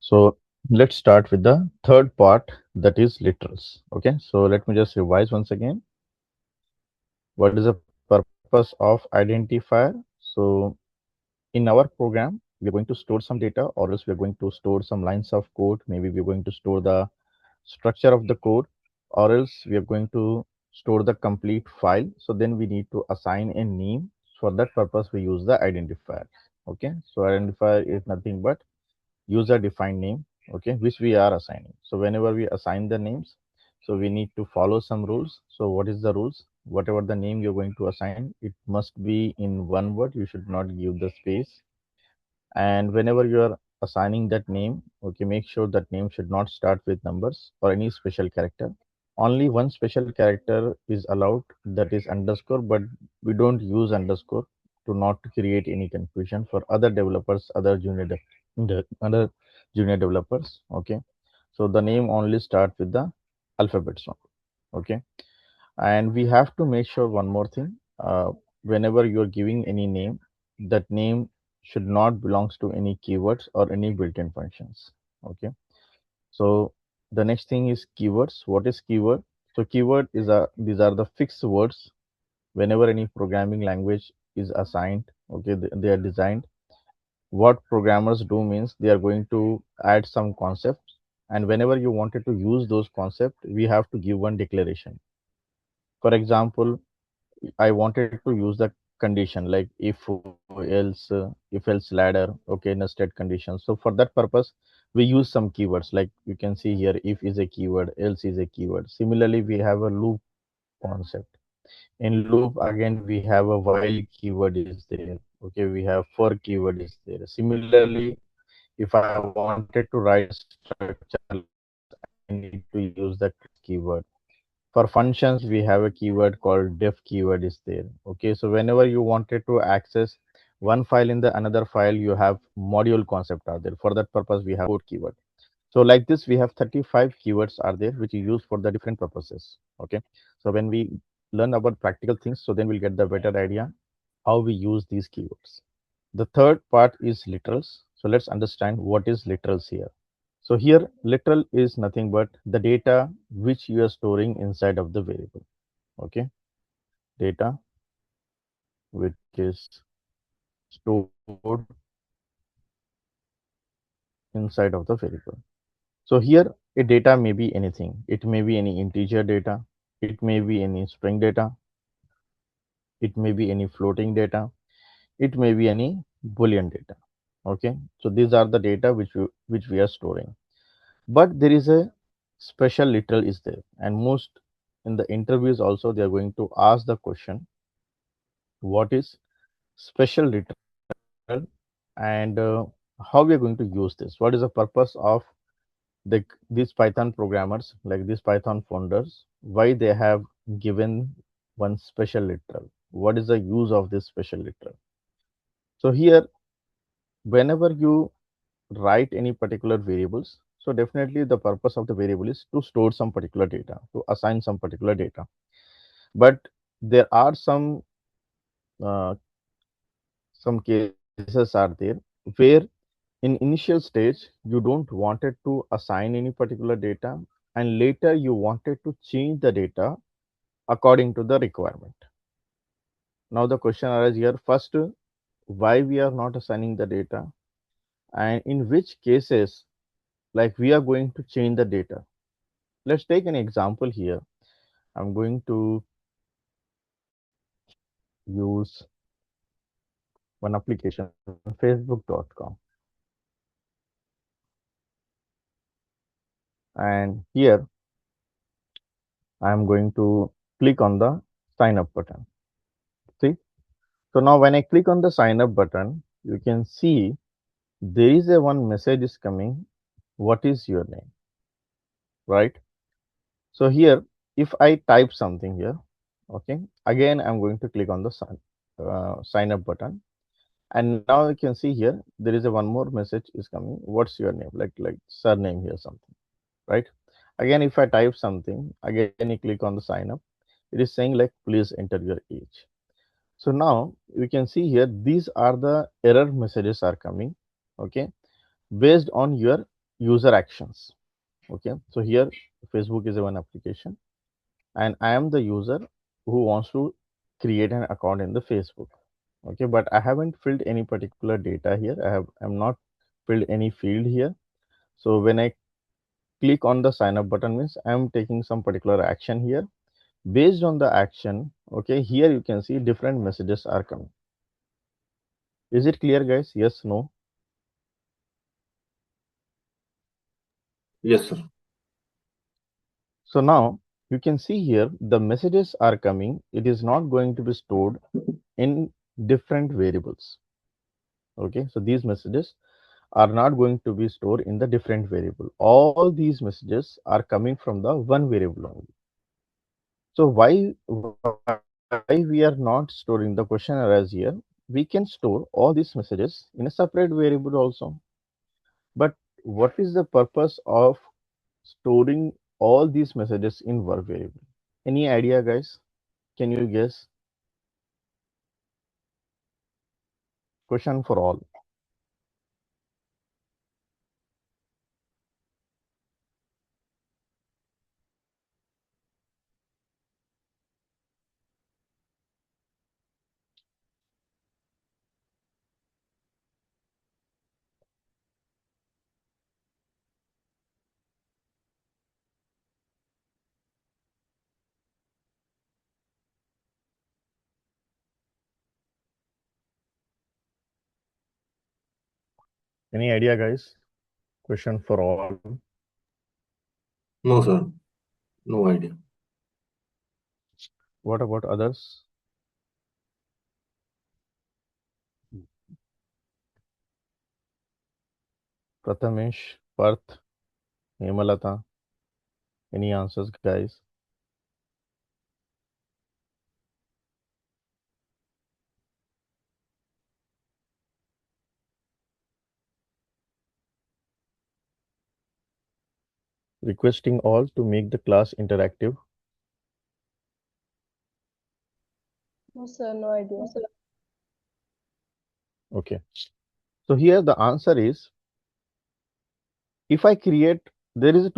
So let's start with the third part, that is literals. Okay, so let me just revise once again. What is the purpose of identifier? So in our program, we are going to store some data, or else we are going to store some lines of code. Maybe we are going to store the structure of the code, or else we are going to store the complete file. So then we need to assign a name. For that purpose, we use the identifier. Okay, so identifier is nothing but user defined name, okay, which we are assigning. So whenever we assign the names, so we need to follow some rules. So what is the rules? Whatever the name you're going to assign, it must be in one word. You should not give the space. And whenever you are assigning that name, okay, make sure that name should not start with numbers or any special character. Only one special character is allowed, that is underscore, but we don't use underscore to not create any confusion for other developers, other junior developers. Okay, so the name only start with the alphabets one. Okay, and we have to make sure one more thing. Whenever you are giving any name, that name should not belongs to any keywords or any built-in functions. Okay, so the next thing is keywords. What is keyword? So keyword is a these are the fixed words whenever any programming language is assigned. Okay, they are designed. What programmers do means they are going to add some concepts, and whenever you wanted to use those concepts, we have to give one declaration. For example, I wanted to use the condition like if else ladder, okay, nested conditions. So for that purpose, we use some keywords, like you can see here, if is a keyword, else is a keyword. Similarly, we have a loop concept. In loop, again, we have a while keyword is there. Okay, we have for keyword is there. Similarly, if I wanted to write a structure like class, I need to use the class keyword. For functions, we have a keyword called def keyword is there. Okay, so whenever you wanted to access one file in the another file, you have module concept are there. For that purpose, we have code keyword. So like this, we have 35 keywords are there, which you use for the different purposes. Okay, so when we learn about practical things, so then we'll get the better idea how we use these keywords. The third part is literals. So let's understand what is literals here. So here, literal is nothing but the data which you are storing inside of the variable. Okay, data which is stored inside of the variable. So here, a data may be anything. It may be any integer data. It may be any string data. It may be any floating data. It may be any boolean data. Okay, so these are the data which we are storing. But there is a special literal is there, and most in the interviews also they are going to ask the question, what is special literal, and how we are going to use this? What is the purpose of these Python programmers, like these Python founders, why they have given one special literal? What is the use of this special literal? So here, whenever you write any particular variables, so definitely the purpose of the variable is to store some particular data, to assign some particular data. But there are uh, some cases are there where in initial stage you don't wanted to assign any particular data, and later you wanted to change the data according to the requirement. Now the question arises here, first, why we are not assigning the data, and in which cases like we are going to change the data. Let's take an example here. I'm going to use one application, facebook.com, and here I'm going to click on the sign up button. See, so now when I click on the sign up button, you can see there is a one message is coming. What is your name? Right? So here, if I type something here, okay, again I'm going to click on the sign up button, and now you can see here there is a one more message is coming. What's your name? Like surname here something, right? Again, if I type something, again you click on the sign up. It is saying like please enter your age. So now you can see here these are the error messages are coming, okay, based on your user actions. Okay, so here Facebook is a one application, and I am the user who wants to create an account in the Facebook. Okay, but I haven't filled any particular data here. I'm not filled any field here. So when I click on the sign up button, means I'm taking some particular action here. Based on the action, okay, here you can see different messages are coming. Is it clear, guys? Yes, no? Yes, sir. So now you can see here the messages are coming. It is not going to be stored in different variables. Okay, so these messages are not going to be stored in the different variable. All these messages are coming from the one variable only. So why we are not storing the questionnaire as here? We can store all these messages in a separate variable also. But what is the purpose of storing all these messages in work variable? Any idea, guys? Can you guess? Question for all. Any idea, guys? Question for all. No, sir. No idea. What about others? Prathamesh, Parth, Hemalata. Any answers, guys? Requesting all to make the class interactive. No, sir, no idea. Okay. So here the answer is, if I create, there is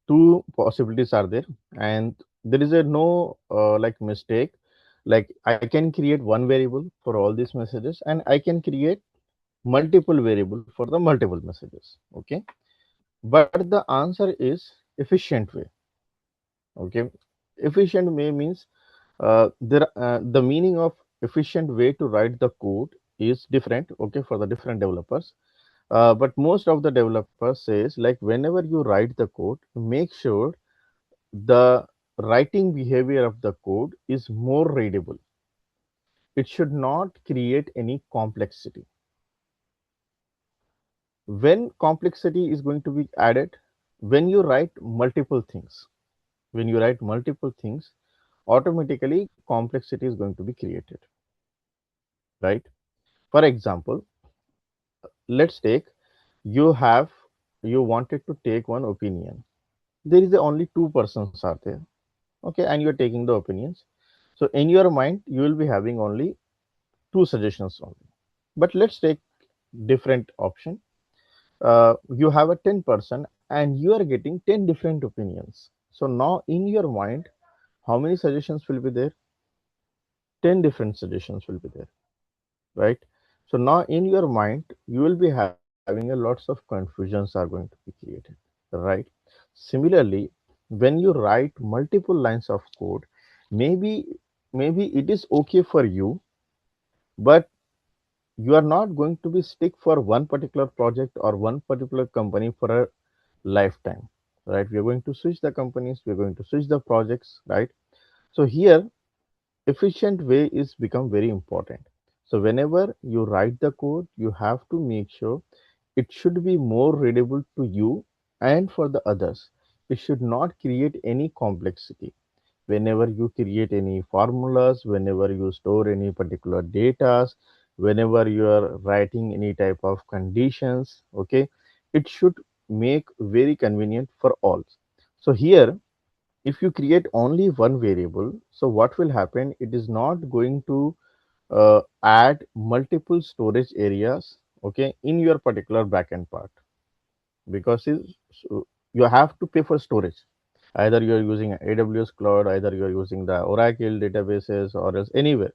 two possibilities are there, and there is a no like mistake. Like I can create one variable for all these messages, and I can create multiple variable for the multiple messages. Okay, but the answer is efficient way. Okay, efficient way means the meaning of efficient way to write the code is different. Okay, for the different developers. But most of the developers says like whenever you write the code, make sure the writing behavior of the code is more readable. It should not create any complexity. When complexity is going to be added, when you write multiple things, when you write multiple things, automatically complexity is going to be created, right? For example, let's take you you wanted to take one opinion. There is only two persons are there. Okay, and you're taking the opinions. So in your mind you will be having only two suggestions only, but let's take different option. You have a 10% and you are getting 10 different opinions. So now in your mind, how many suggestions will be there? 10 different suggestions will be there, right? So now in your mind you will be having a lots of confusions are going to be created, right? Similarly, when you write multiple lines of code, maybe maybe it is okay for you, but you are not going to be stick for one particular project or one particular company for a lifetime, right? We are going to switch the companies, we are going to switch the projects, right? So here efficient way is become very important. So whenever you write the code, you have to make sure it should be more readable to you and for the others. It should not create any complexity. Whenever you create any formulas, whenever you store any particular data, whenever you are writing any type of conditions, okay, it should make very convenient for all. So here, if you create only one variable, so what will happen? It is not going to add multiple storage areas, okay, in your particular backend part. because so you have to pay for storage. Either you are using AWS cloud, either you are using the Oracle databases, or else anywhere.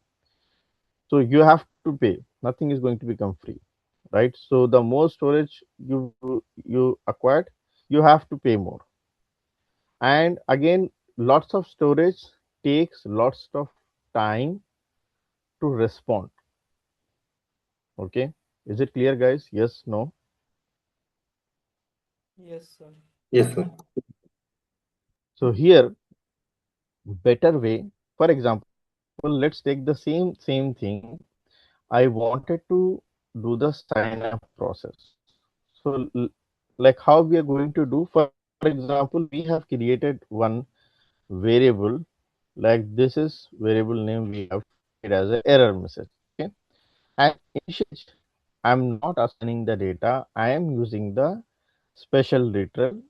So you have to pay. Nothing is going to become free, right? So the more storage you acquired, you have to pay more. And again, lots of storage takes lots of time to respond. Okay, is it clear, guys? Yes, no? Yes, sir. Yes, sir. So here, better way. For example, let's take the same thing. I wanted to do the sign up process. So like how we are going to do? For example, we have created one variable, like this is variable name we have created as an error message. Okay, and initially I'm not assigning the data. I am using the special literal.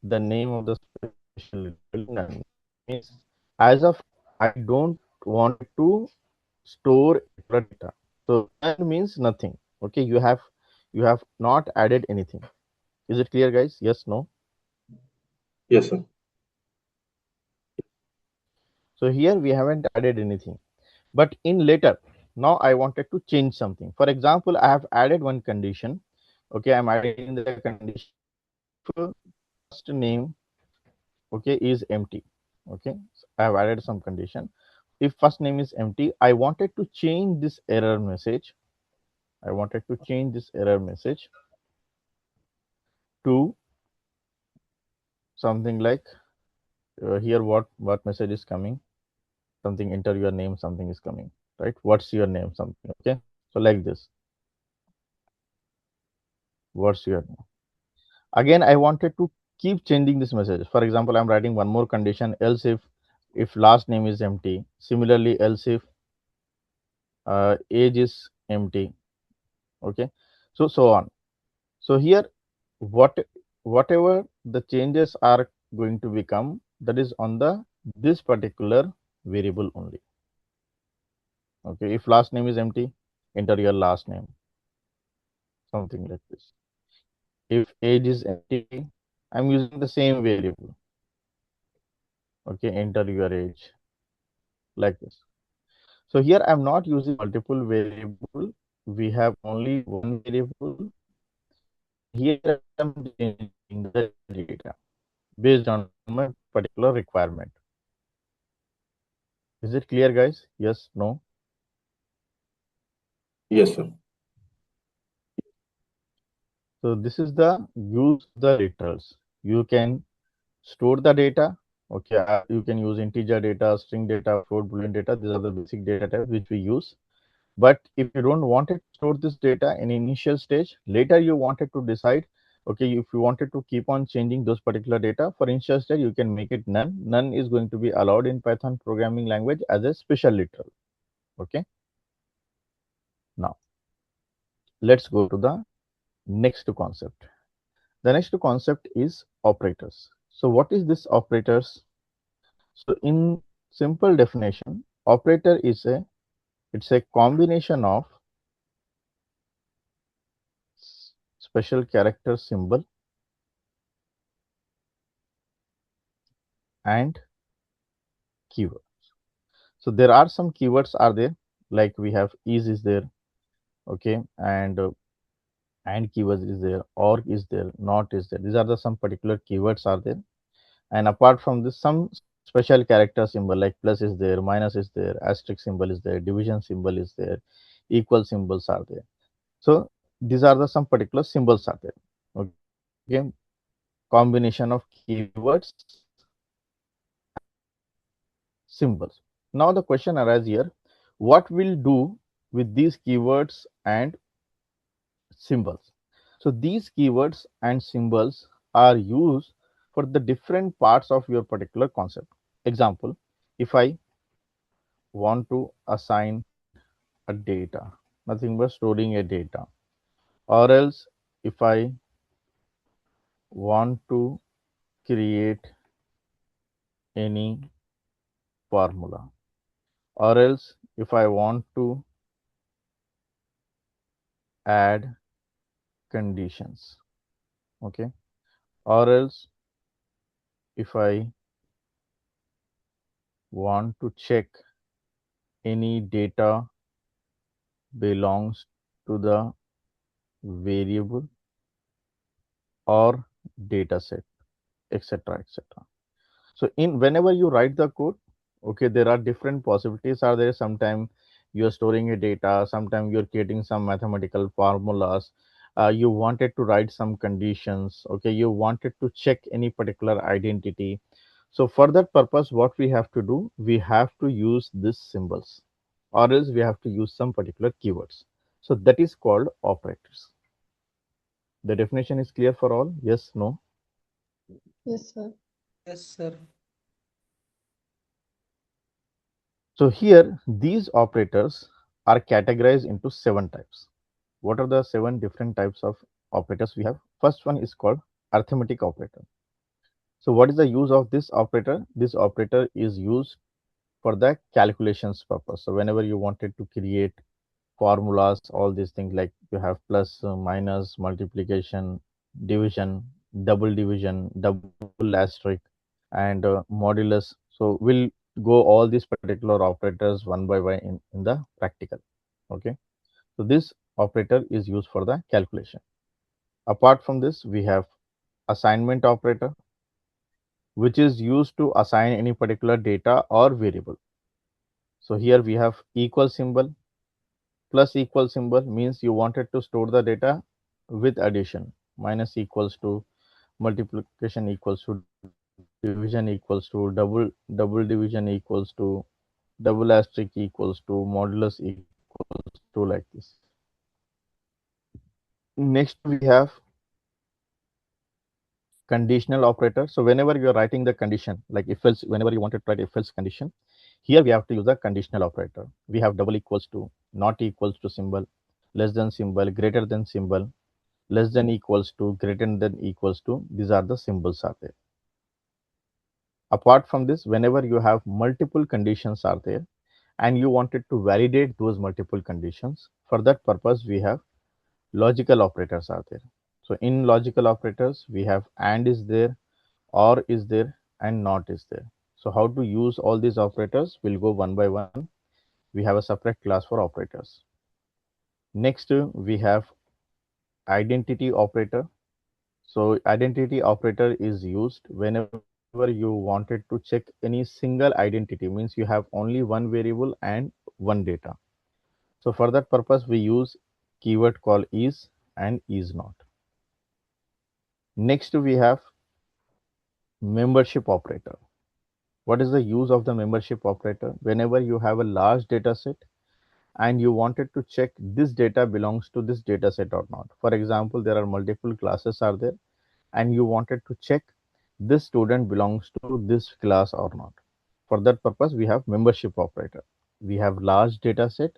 The name of the special literal will be none. Means as of I don't wanted to store a particular data. So none means nothing. Okay, you have not added anything. Is it clear, guys? Yes, no? Yes, sir. So here we haven't added anything. But in later, now I wanted to change something. For example, I have added one condition. Okay, I'm adding the condition if first name, okay, is empty. Okay, so I have added some condition. If first name is empty, I wanted to change this error message. I wanted to change this error message to something like here what message is coming, something enter your name, something is coming, right? What's your name, something. Okay, so like this, what's your name. Again, I wanted to keep changing this message. For example, I'm writing one more condition, else if last name is empty. Similarly, else if age is empty. Okay, so on. So here, what whatever the changes are going to become, that is on the this particular variable only. Okay, if last name is empty, enter your last name, something like this. If age is empty, I'm using the same variable. Okay, enter your age, like this. So here I'm not using multiple variable. We have only one variable, and here I'm changing the data based on my particular requirement. Is it clear, guys? Yes, no? Yes, sir. So this is the use of the literals. You can store the data. Okay, you can use integer data, string data, float, boolean data. These are the basic data types which we use. But if you don't wanted to store this data in initial stage, later you wanted to decide, okay, if you wanted to keep on changing those particular data for initial stage, you can make it none. None is going to be allowed in Python programming language as a special literal. Okay. Now let's go to the next concept. The next concept is operators. So what is this operators? So in simple definition, operator is it's a combination of special character symbol and keyword. So there are some keywords are there, like we have is there, okay, and keywords is there, or is there, not is there. These are the some particular keywords are there. And apart from this, some special character symbol like plus is there, minus is there, asterisk symbol is there, division symbol is there, equal symbols are there. So these are the some particular symbols are there. Okay, combination of keywords and symbols. Now the question arises here, what will do with these keywords and symbols? So these keywords and symbols are used for the different parts of your particular concept. Example, if I want to assign a data, nothing but storing a data, or else if I want to create any formula, or else if I want to add conditions. Okay, Or else if I want to check any data belongs to the variable or data set, etc., etc. So in whenever you write the code, okay, there are different possibilities are there. Sometimes you are storing a data, sometimes you're creating some mathematical formulas, you wanted to write some conditions, okay, you wanted to check any particular identity. So for that purpose, what we have to do, we have to use these symbols, or else we have to use some particular keywords. So that is called operators. The definition is clear for all? Yes, no? Yes, sir. Yes, sir. So here these operators are categorized into 7 types. What are the 7 different types of operators we have? First one is called arithmetic operator. So what is the use of this operator? This operator is used for the calculations purpose. So whenever you wanted to create formulas, all these things like you have plus, minus, multiplication, division, double asterisk, and modulus. So we'll go all these particular operators one by one in the practical. Okay. So this operator is used for the calculation. Apart from this, we have assignment operator, which is used to assign any particular data or variable. So here we have equal symbol. Plus equal symbol means you wanted to store the data with addition. Minus equals to, multiplication equals to, division equals to, double division equals to, double asterisk equals to, modulus equals to, like this. Next we have conditional operator. So whenever you are writing the condition, like if else, whenever you wanted to write if else condition, here we have to use the conditional operator. We have double equals to, not equals to symbol, less than symbol, greater than symbol, less than equals to, greater than equals to. These are the symbols are there. Apart from this, whenever you have multiple conditions are there and you wanted to validate those multiple conditions, for that purpose we have logical operators are there. So in logical operators we have and is there, or is there, and not is there. So how to use all these operators, we'll go one by one. We have a separate class for operators. Next we have identity operator. So identity operator is used whenever you wanted to check any single identity, means you have only one variable and one data. So for that purpose we use keyword called is and is not. Next we have membership operator. What is the use of the membership operator? Whenever you have a large data set and you wanted to check this data belongs to this data set or not. For example, there are multiple classes are there and you wanted to check this student belongs to this class or not. For that purpose, we have membership operator. We have large data set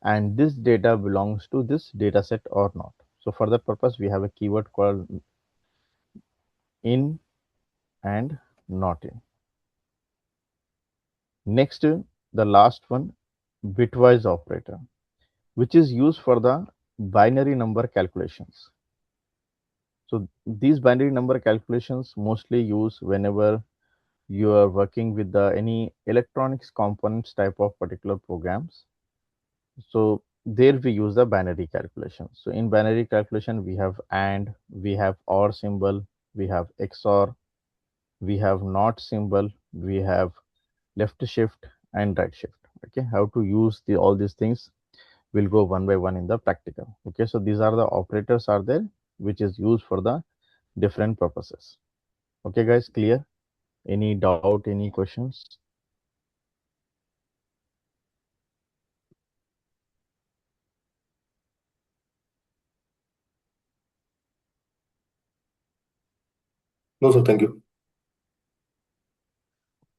and this data belongs to this data set or not. So for that purpose, we have a keyword called in and not in. Next, the last one, bitwise operator, which is used for the binary number calculations. So these binary number calculations mostly use whenever you are working with the any electronics components type of particular programs. So there we use the binary calculation. So in binary calculation we have and, we have or symbol, we have XOR, we have not symbol, we have left shift and right shift. Okay, how to use all these things, we'll go one by one in the practical. Okay, so these are the operators are there which is used for the different purposes. Okay guys, clear? Any doubt, any questions? No, sir. Thank you.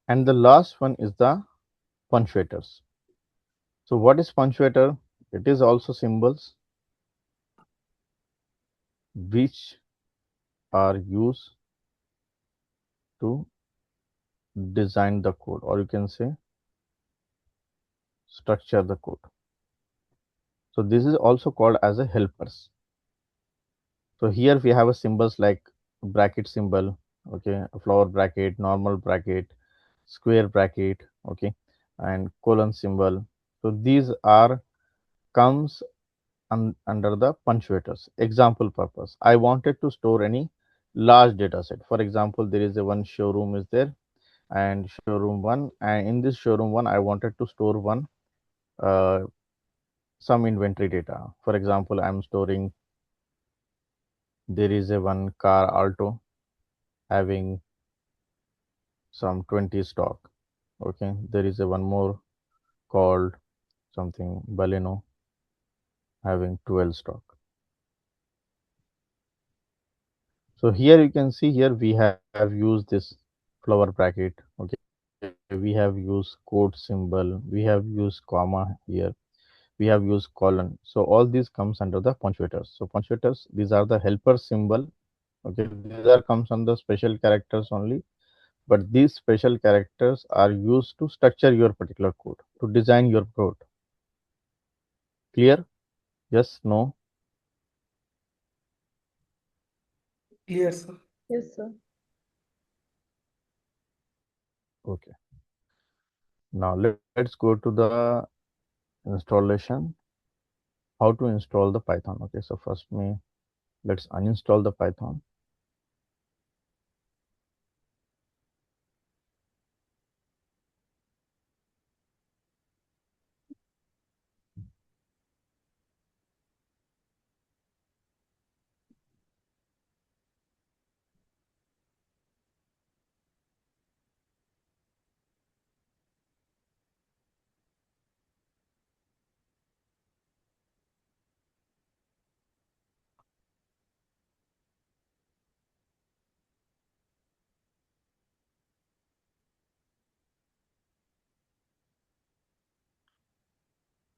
And the last one is the punctuators. So what is punctuator? It is also symbols which are used to design the code, or you can say structure the code. So this is also called as a helpers. So here we have a symbols like bracket symbol, okay, a flower bracket, normal bracket, square bracket, okay, and colon symbol. So these are comes under the punctuators. Example purpose. I wanted to store any large data set. For example, there is a one showroom is there and showroom one, and in this showroom one, I wanted to store one uh, some inventory data. For example, I'm storing there is a one car Alto having some 20 stock. Okay, there is a one more called something Baleno having 12 stock. So here you can see here we have used this flower bracket. Okay, we have used quote symbol, we have used comma here, we have used colon. So all these comes under the punctuators. So punctuators, these are the helper symbol. Okay, these are comes on the special characters only, but these special characters are used to structure your particular code, to design your code. Clear? Yes, no? Clear, sir. Yes, sir. Okay. Now let's go to the installation. How to install the Python? Okay, so first let's uninstall the Python.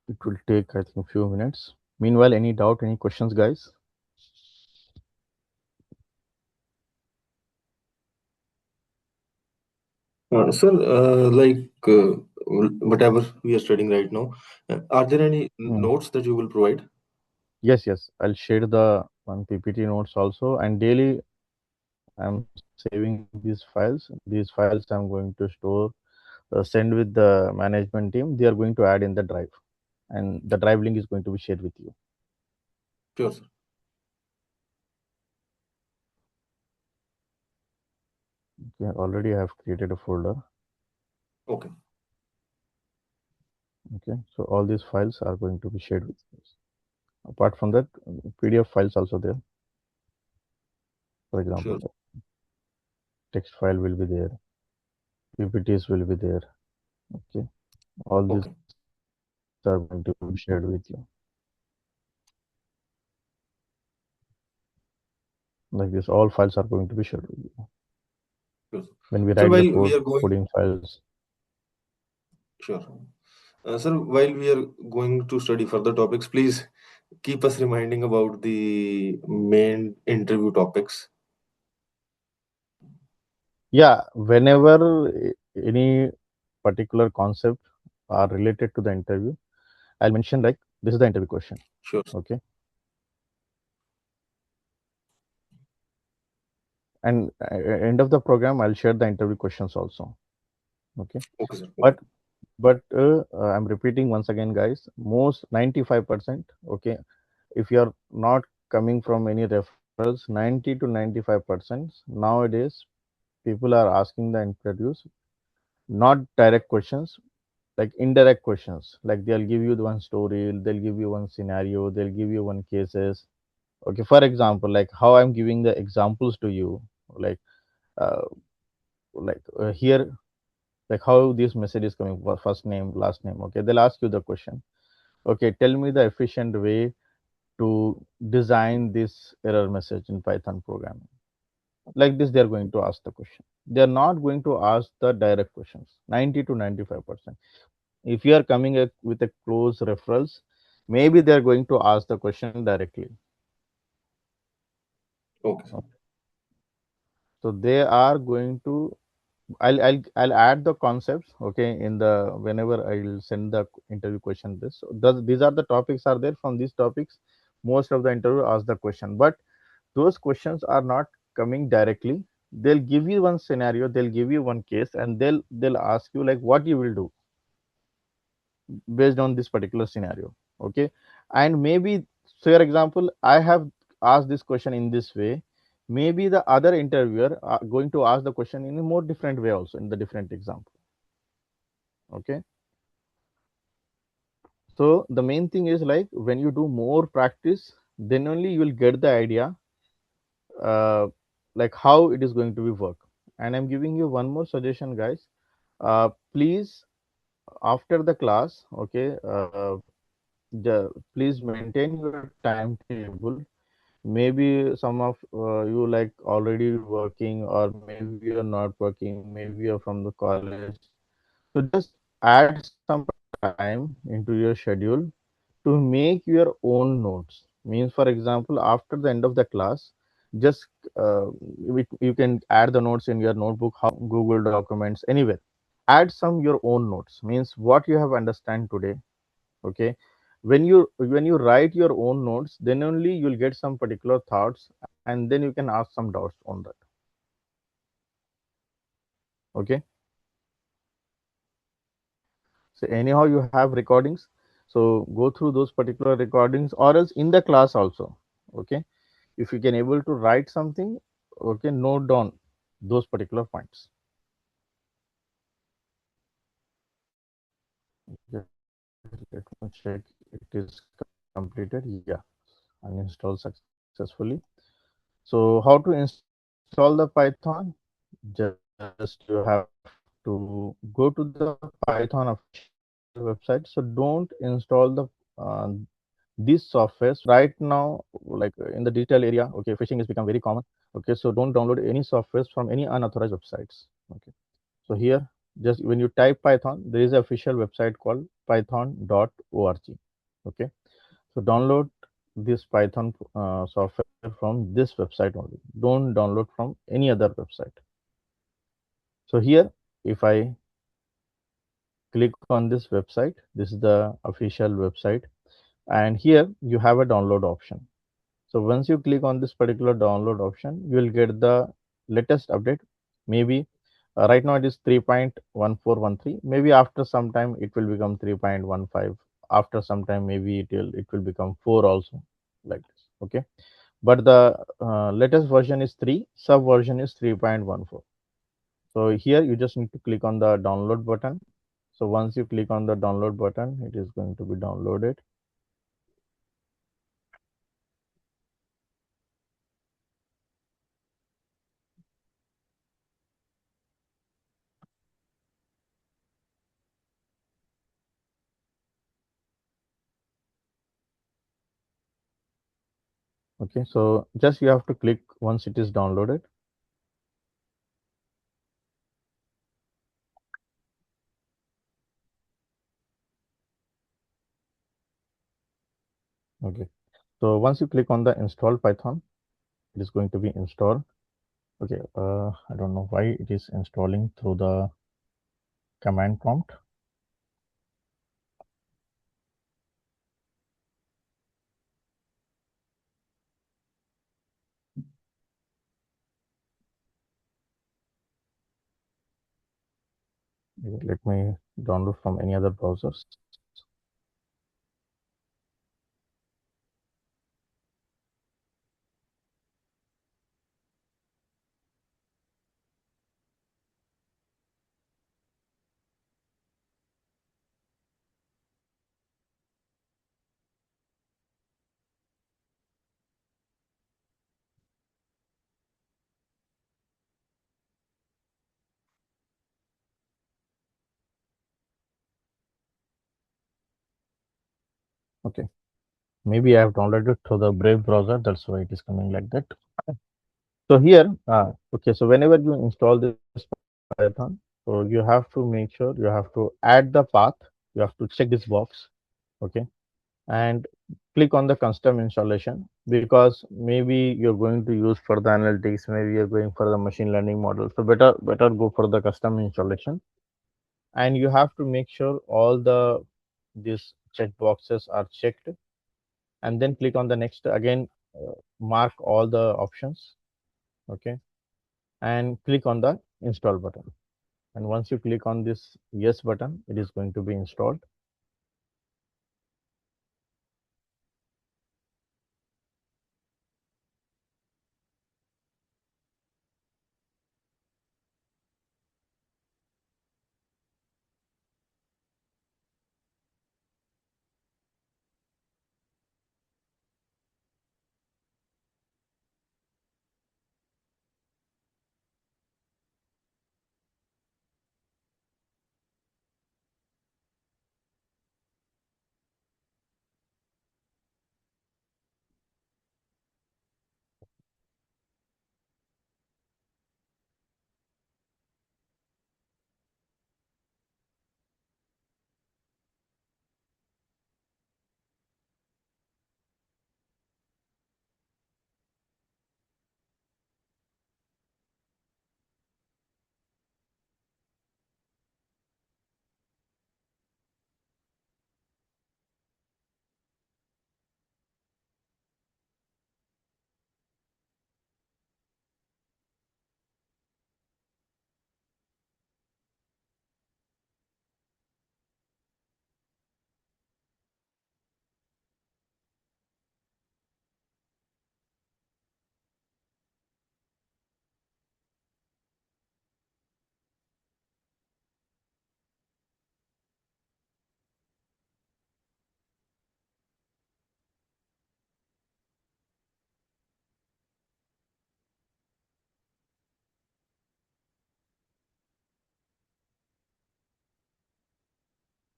It will take, I think, few minutes. Meanwhile, any doubt, any questions, guys? Sir, whatever we are studying right now, are there any Hmm. notes that you will provide? Yes, yes. I'll share the one PPT notes also, and daily I'm saving these files. These files I'm going to store, send with the management team. They are going to add in the drive, and the drive link is going to be shared with you. Sure, sir. Okay, already I have created a folder. Okay. Okay, so all these files are going to be shared with you. Apart from that, PDF files also there. For example, Sure. the text file will be there, PPTs will be there. Okay, all these Okay. are going to be shared with you. Like this, all files are going to be shared with you. Sure. When we Sir, write the while code, we are going, coding files. sure. Sir, while we are going to study further topics, please keep us reminding about the main interview topics. Yeah, whenever any particular concept are related to the interview, I'll mention like this is the interview question. Sure, sir. Okay, and end of the program, I'll share the interview questions also. Okay, Okay, sir. Okay. but I'm repeating once again, guys. Most 95%. Okay, if you are not coming from any referrals, 90 to 95% nowadays people are asking the interviews not direct questions, like indirect questions. Like they'll give you the one story, they'll give you one scenario, they'll give you one cases. Okay, for example, like how I'm giving the examples to you, like uh, here, like how this message is coming, first name, last name. Okay, they'll ask you the question. Okay, tell me the efficient way to design this error message in Python programming. Like this, they are going to ask the question. They are not going to ask the direct questions. 90 to 95%. If you are coming with a close referrals, maybe they are going to ask the question directly. Okay, sir. So they are going to. I'll add the concepts. Okay, in the whenever I'll send the interview question. This so these are the topics are there. From these topics, most of the interview ask the question, but those questions are not coming directly. They'll give you one scenario, they'll give you one case, and they'll ask you like what you will do based on this particular scenario. Okay, and maybe, for example, I have asked this question in this way. Maybe the other interviewer are going to ask the question in a more different way also in the different example. Okay, so the main thing is like when you do more practice, then only you will get the idea uh, like how it is going to be work. And I'm giving you one more suggestion, guys. Please, after the class, okay, please maintain your timetable. Maybe some of you like already working, or maybe you're not working, maybe you're from the college. So just add some time into your schedule to make your own notes. Means, for example, after the end of the class, just you can add the notes in your notebook, how Google Documents, anywhere. Add some your own notes. Means what you have understand today. Okay, when you write your own notes, then only you'll get some particular thoughts, and then you can ask some doubts on that. Okay, so anyhow you have recordings, so go through those particular recordings, or else in the class also. Okay, if you can able to write something, okay, note down those particular points. Just let me check it is completed. Yeah, uninstalled successfully. So how to install the Python? Just you have to go to the Python official website. So don't install the these softwares right now, like in the digital area. Okay, phishing has become very common. Okay, so don't download any softwares from any unauthorized websites. Okay, so here, just when you type Python, there is an official website called python.org. Okay, so download this Python software from this website only. Don't download from any other website. So here, if I click on this website, this is the official website, and here you have a download option. So once you click on this particular download option, you will get the latest update. Maybe right now it is 3.1413. Maybe after some time it will become 3.15. After some time maybe it will become 4 also, like this. Okay, but the latest version is 3. Sub version is 3.14. So here you just need to click on the download button. So once you click on the download button, it is going to be downloaded. Okay, so just you have to click once it is downloaded. Okay, so once you click on the install Python, it is going to be installed. Okay, I don't know why it is installing through the command prompt. Let me download from any other browsers. Okay, maybe I have downloaded through the Brave browser. That's why it is coming like that. So here, okay, so whenever you install this Python, so you have to make sure you have to add the path. You have to check this box, okay, and click on the custom installation, because maybe you're going to use for the analytics, maybe you're going for the machine learning model. So better go for the custom installation, and you have to make sure all the these check boxes are checked, and then click on the next again. Mark all the options, Okay, and click on the install button. And once you click on this yes button, it is going to be installed.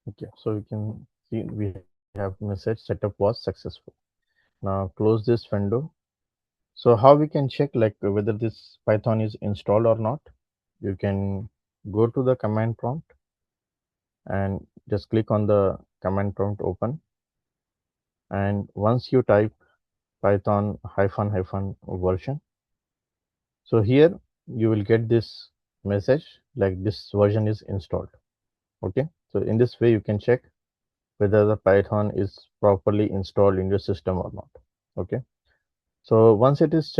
Okay, so you can see we have message setup was successful. Now close this window. So how we can check like whether this Python is installed or not? You can go to the command prompt and just click on the command prompt open. And once you type Python hyphen version, so here you will get this message like this version is installed. Okay, so in this way you can check whether the Python is properly installed in your system or not. Okay, so once it is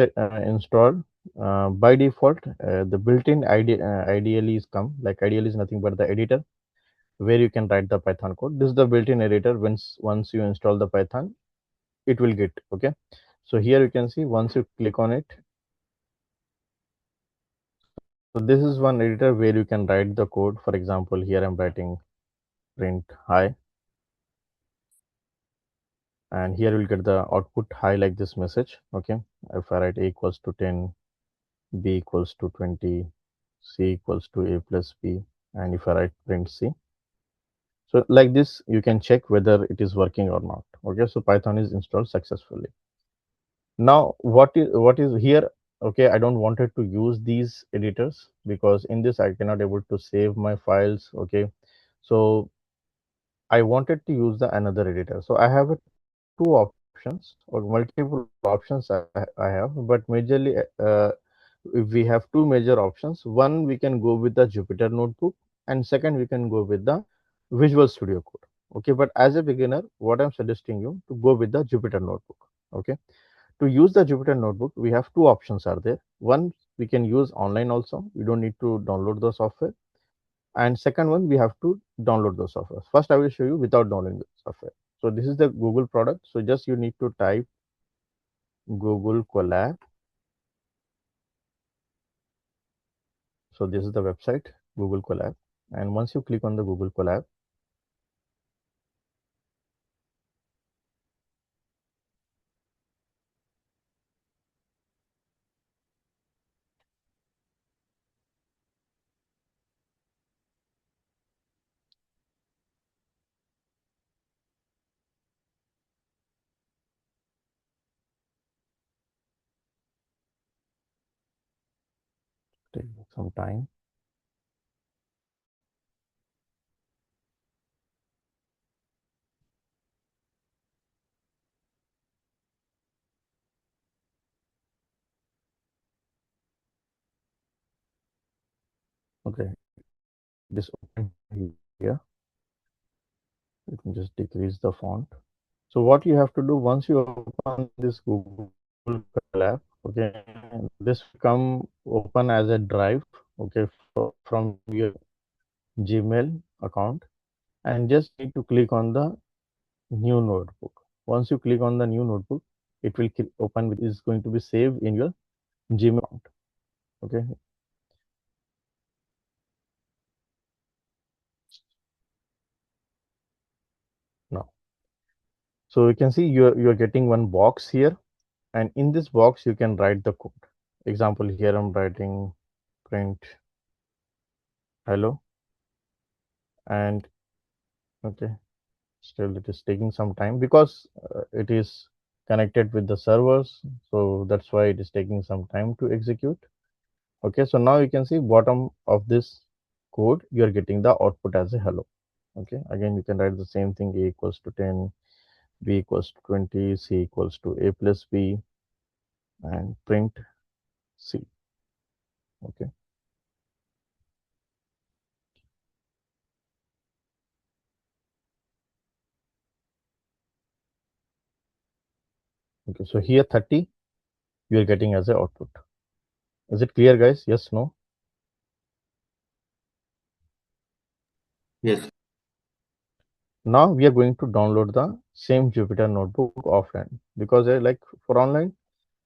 installed, by default, the built-in ideally is come, like ideally is nothing but the editor where you can write the Python code. This is the built-in editor. Once you install the Python, it will get. Okay, so here you can see once you click on it. So this is one editor where you can write the code. For example, here I'm writing print hi, and here we'll get the output hi like this message. Okay, if I write a equals to 10, b equals to 20, c equals to a plus b, and if I write print c, so like this you can check whether it is working or not. Okay, so Python is installed successfully. Now what is here? Okay, I don't wanted to use these editors because in this I cannot able to save my files. Okay, so I wanted to use the another editor. So I have two options or multiple options I have, but majorly we have two major options. One, we can go with the Jupyter notebook, and second, we can go with the Visual Studio Code. Okay, but as a beginner, what I'm suggesting you to go with the Jupyter notebook. Okay, to use the Jupyter notebook, we have two options are there. One, we can use online also. You don't need to download the software. And second one, we have to download the software. First, I will show you without downloading the software. So this is the Google product. So just you need to type Google Colab. So this is the website, Google Colab. And once you click on the Google Colab, take some time. Okay, this open here. Let me just decrease the font. So what you have to do once you open this Google Colab, Okay, this will come open as a drive, okay, from your Gmail account, and just need to click on the new notebook. Once you click on the new notebook, it will open with is going to be saved in your Gmail account. Okay. Now, so you can see you're getting one box here, and in this box you can write the code. Example, here I'm writing print hello, and okay, still it is taking some time because it is connected with the servers, so that's why it is taking some time to execute. Okay, so now you can see bottom of this code you are getting the output as a hello. Okay, again you can write the same thing: a equals to 10, b equals to 20, c equals to a plus b, and print c. Okay. Okay, so here 30 you are getting as a output. Is it clear, guys? Yes, no? Yes. Now we are going to download the same Jupyter notebook offline, because like for online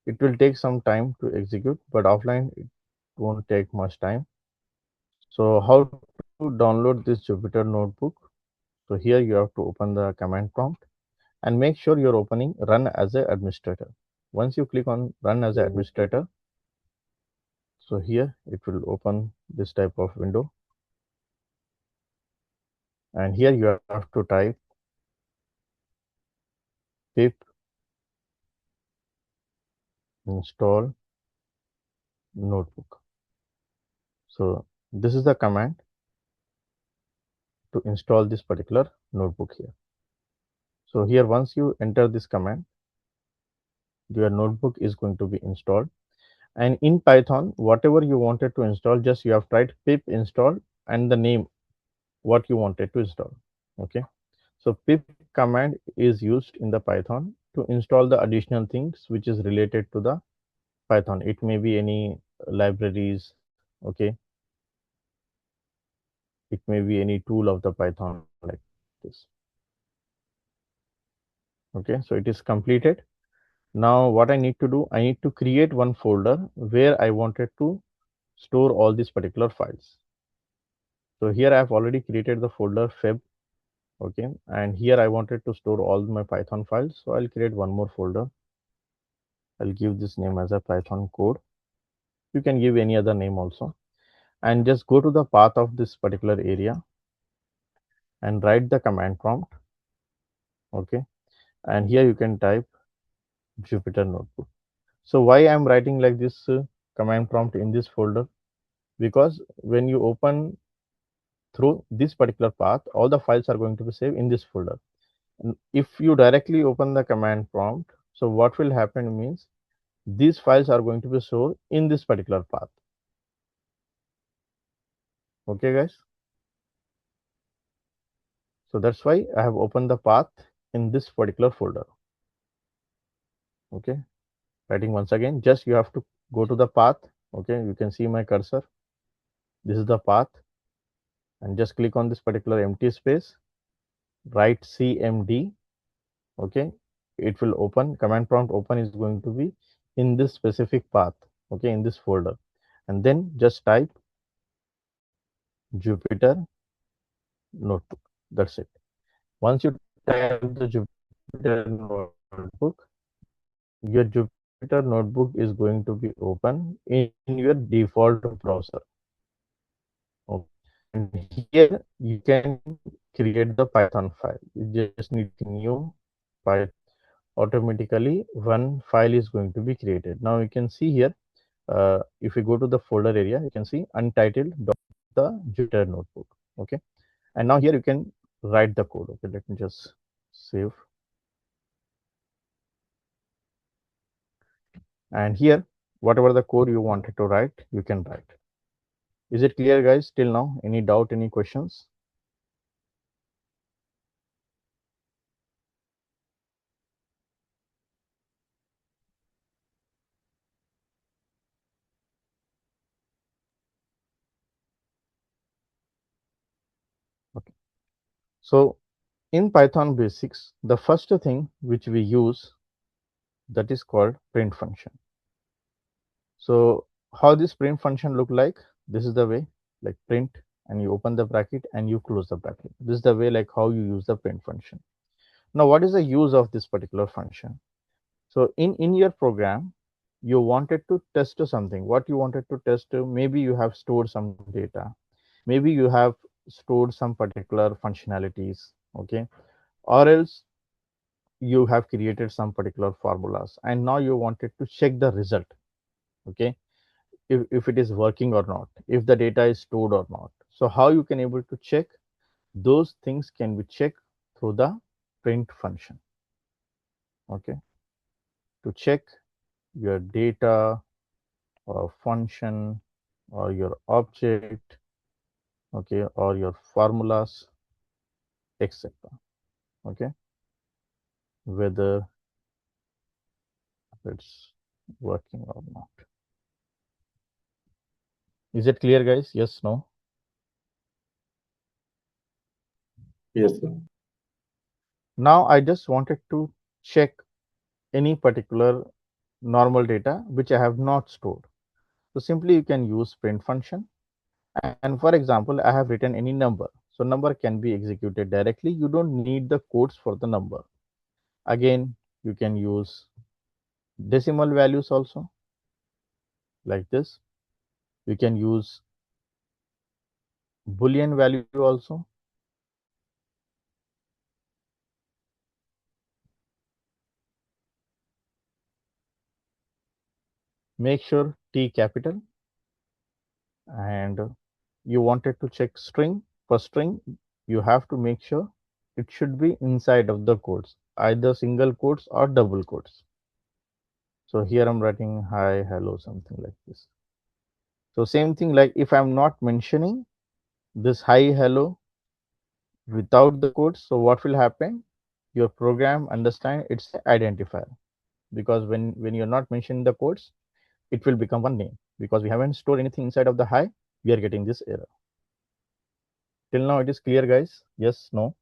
it will take some time to execute, but offline it won't take much time. So how to download this Jupyter notebook? So here you have to open the command prompt and make sure you're opening run as a administrator. Once you click on run as an administrator, so here it will open this type of window, and here you have to type pip install notebook. So this is the command to install this particular notebook here. So here once you enter this command, your notebook is going to be installed. And in Python, whatever you wanted to install, just you have tried pip install and the name what you wanted to install. Okay, so pip command is used in the Python to install the additional things which is related to the Python. It may be any libraries. Okay, it may be any tool of the Python like this. Okay, so it is completed. Now what I need to do, I need to create one folder where I wanted to store all these particular files. So here I have already created the folder feb. Okay, and here I wanted to store all my Python files, so I'll create one more folder. I'll give this name as a Python code. You can give any other name also, and just go to the path of this particular area and write the command prompt. Okay, and here you can type Jupyter notebook. So why I'm writing like this command prompt in this folder? Because when you open through this particular path, all the files are going to be saved in this folder. If you directly open the command prompt, so what will happen means these files are going to be stored in this particular path. Okay, guys. So that's why I have opened the path in this particular folder. Okay, writing once again, just you have to go to the path. Okay, you can see my cursor. This is the path, and just click on this particular empty space, write cmd. Okay, it will open. Command prompt open is going to be in this specific path. Okay, in this folder, and then just type Jupyter notebook. That's it. Once you type the Jupyter notebook, your Jupyter notebook is going to be open in your default browser. Okay. And here you can create the Python file. You just need new Python. Automatically one file is going to be created. Now you can see here, if you go to the folder area, you can see untitled the Jupyter notebook. Okay, and now here you can write the code. Okay, let me just save. And here, whatever the code you wanted to write, you can write. Is it clear, guys, till now? Any doubt, any questions? So in Python basics, the first thing which we use, that is called print function. So how this print function look like? This is the way, like print, and you open the bracket and you close the bracket. This is the way like how you use the print function. Now what is the use of this particular function? So in your program, you wanted to test something. What you wanted to test, maybe you have stored some data, maybe you have stored some particular functionalities, okay, or else you have created some particular formulas and now you wanted to check the result, okay, if it is working or not, if the data is stored or not. So how you can able to check? Those things can be checked through the print function, okay, to check your data or function or your object, okay, or your formulas, etc., okay, whether it's working or not. Is it clear, guys? Yes, no? Yes, sir. Now I just wanted to check any particular normal data which I have not stored. So simply you can use print function. And for example, I have written any number. So number can be executed directly. You don't need the codes for the number. Again, you can use decimal values also, like this. You can use Boolean value also. Make sure T capital, and you wanted to check string. For string, you have to make sure it should be inside of the quotes, either single quotes or double quotes. So here I'm writing hi, hello, something like this. So same thing, like if I'm not mentioning this hi, hello without the quotes, so what will happen? Your program understand it's an identifier, because when you're not mentioning the quotes, it will become one name, because we haven't stored anything inside of the hi, we are getting this error. Till now it is clear, guys? Yes, no?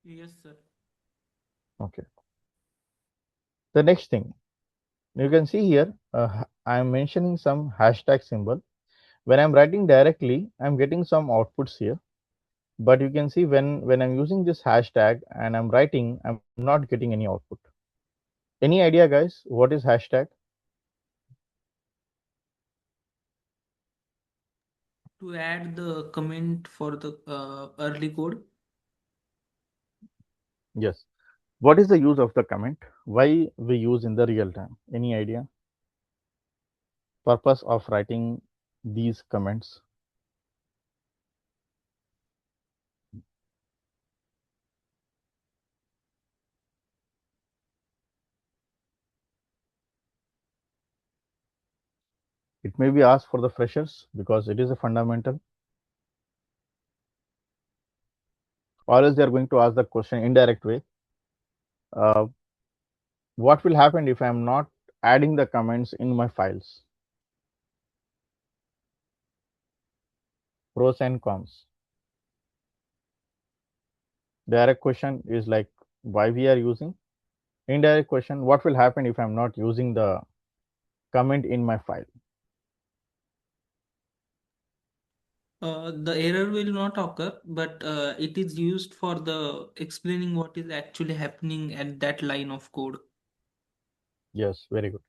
Yes, sir. Okay. The next thing, you can see here, I am mentioning some hashtag symbol. When I'm writing directly, I'm getting some outputs here. But you can see when I'm using this hashtag and I'm writing, I'm not getting any output. Any idea, guys, what is hashtag? To add the comment for the early code. Yes. What is the use of the comment? Why we use in the real time? Any idea? Purpose of writing these comments? It may be asked for the freshers because it is a fundamental, or else they are going to ask the question indirect way. Uh, what will happen if I'm not adding the comments in my files? Pros and cons. Direct question is like why we are using. Indirect question, what will happen if I'm not using the comment in my file? The error will not occur, but it is used for the explaining what is actually happening at that line of code. Yes, very good.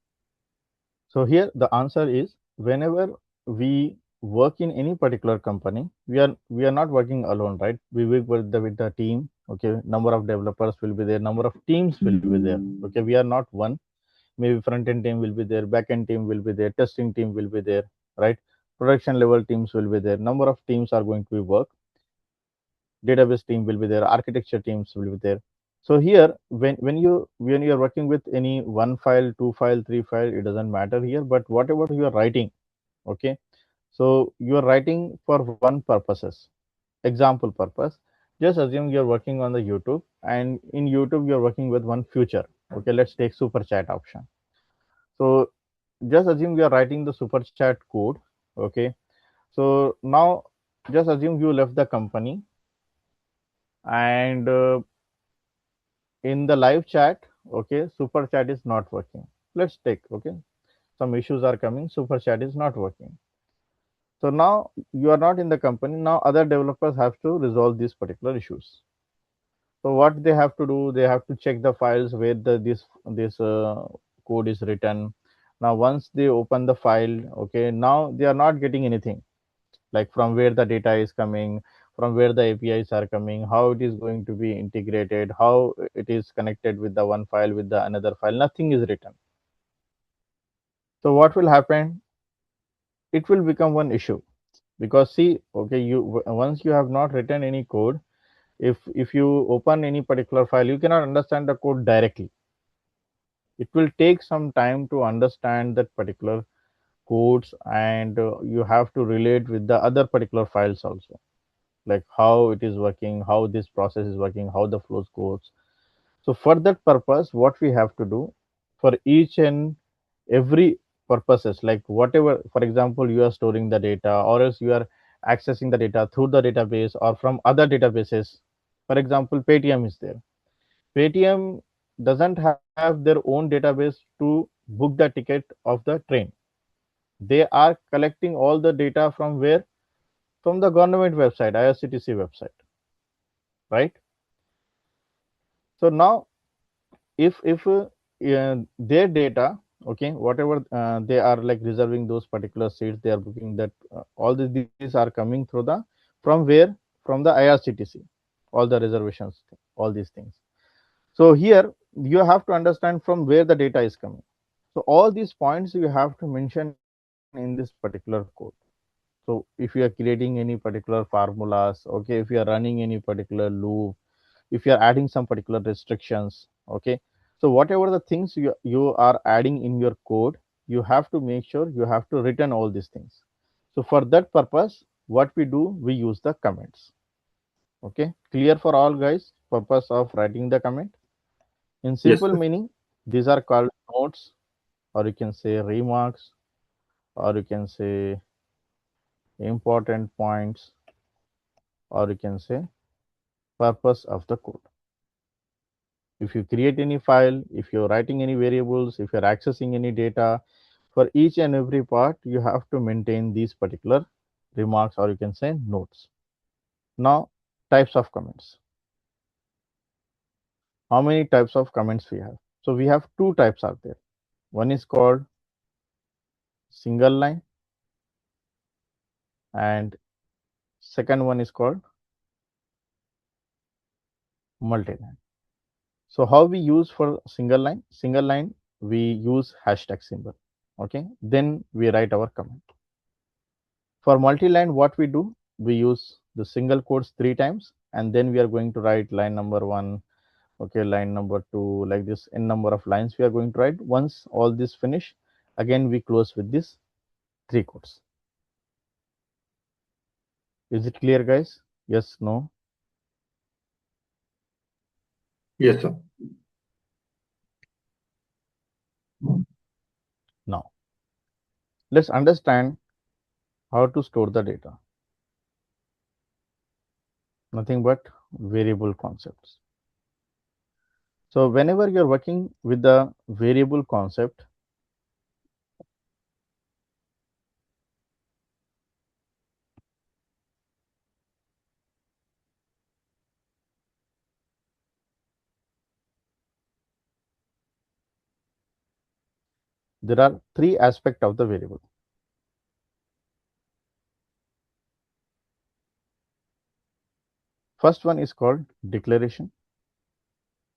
So here the answer is, whenever we work in any particular company, we are not working alone, right? We work with the team. Okay, number of developers will be there, number of teams will be there. Okay, we are not one. Maybe front end team will be there, back end team will be there, testing team will be there, right? Production level teams will be there. Number of teams are going to be work. Database team will be there, architecture teams will be there. So here when you are working with any one file, two file, three file, it doesn't matter here, but whatever you are writing, okay, so you are writing for one purposes. Example purpose, just assume you're working on the YouTube, and in YouTube you're working with one feature. Okay, let's take super chat option. So just assume you are writing the super chat code. Okay, so now just assume you left the company and in the live chat, okay, super chat is not working. Let's take, okay, some issues are coming, super chat is not working. So now you are not in the company, now other developers have to resolve these particular issues. So what they have to do, they have to check the files where this code is written. Now once they open the file, okay, now they are not getting anything, like from where the data is coming, from where the APIs are coming, how it is going to be integrated, how it is connected with the one file with the another file, nothing is written. So what will happen, it will become one issue, because see, okay, you once you have not written any code, if you open any particular file, you cannot understand the code directly. It will take some time to understand that particular codes, and you have to relate with the other particular files also, like how it is working, how this process is working, how the flows goes. So for that purpose, what we have to do, for each and every purposes, like whatever, for example, you are storing the data, or else you are accessing the data through the database or from other databases. For example, Paytm is there. Paytm doesn't have their own database to book the ticket of the train. They are collecting all the data from where? From the government website, IRCTC website, right? So now, if their data, okay, whatever they are like reserving those particular seats, they are booking that, all these are coming through the, from where? From the IRCTC, all the reservations, all these things. So here you have to understand from where the data is coming. So all these points you have to mention in this particular code. So if you are creating any particular formulas, okay, if you are running any particular loop, if you are adding some particular restrictions, okay, so whatever the things you are adding in your code, you have to make sure you have to return all these things. So for that purpose, what we do, we use the comments. Okay, clear for all guys, purpose of writing the comment? In Yes, simple sir. meaning, these are called notes, or you can say remarks, or you can say important points, or you can say purpose of the code. If you create any file, if you're writing any variables, if you're accessing any data, for each and every part, you have to maintain these particular remarks, or you can say notes. Now, types of comments. How many types of comments we have? So we have two types out there. One is called single line, and second one is called multi-line. So how we use for single line? Single line, we use hashtag symbol. Okay, then we write our comment. For multi-line, what we do, we use the single quotes 3 times, and then we are going to write line number 1, okay, line number 2, like this, n number of lines we are going to write. Once all this finish, again we close with this 3 quotes. Is it clear, guys? Yes, no? Yes, sir. Now, let's understand how to store the data. Nothing but variable concepts. So whenever you're working with the variable concept, there are 3 aspects of the variable. First one is called declaration.